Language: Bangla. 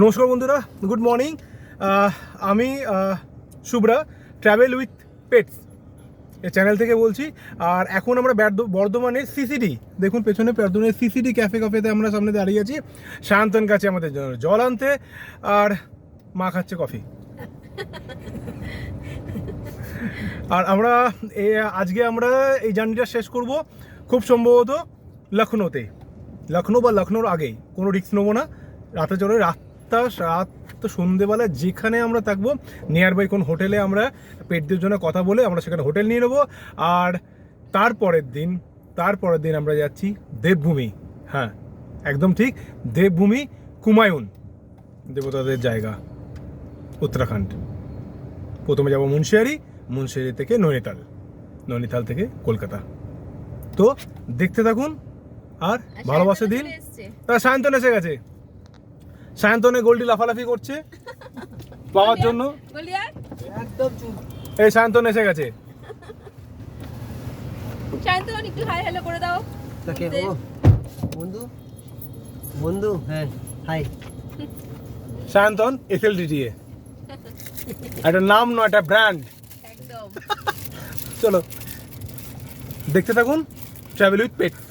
নমস্কার বন্ধুরা, গুড মর্নিং। আমি শুভ্রা, ট্রাভেল উইথ পেটস এই চ্যানেল থেকে বলছি। আর এখন আমরা বর্ধমানের সিসিডি, দেখুন পেছনে বর্ধমানের সিসিডি ক্যাফেতে আমরা সামনে দাঁড়িয়ে আছি। সায়ন্তন কাছে আমাদের জন্য জল আনতে, আর মা খাচ্ছে কফি। আর আমরা আজকে আমরা এই জার্নিটা শেষ করব খুব সম্ভবত লখনৌতে, লখনৌ বা লখনৌর আগেই। কোনো রিস্ক নেবো না, রাতে চলে রাত তো সন্ধেবেলা যেখানে আমরা থাকবো নিয়ার বাই কোন হোটেলে আমরা পেটদের জন্য কথা বলে আমরা সেখানে হোটেল নিয়ে নেবো। আর তারপরের দিন আমরা যাচ্ছি দেবভূমি। হ্যাঁ, একদম ঠিক, দেবভূমি, কুমায়ুন, দেবতাদের জায়গা, উত্তরাখণ্ড। প্রথমে যাব মুন্সিয়ারি থেকে নৈনিতাল থেকে কলকাতা। তো দেখতে থাকুন আর ভালোবাসা দিন। সায়ন্তন এসে গেছে, সায়ন্তনে গোল্ডি লাফালাফি করছে পাওয়ার জন্য। এই সায়ন্তন এসে গেছে। সায়ন্তন একটু হাই হ্যালো করে দাও। তাকে ও বন্ধু বন্ধু, হ্যাঁ হাই। সায়ন্তন SLDTA, একটা নাম নয়, একটা ব্র্যান্ড। একদম। চলো দেখতে থাকুন ট্রাভেল উইথ পেটস।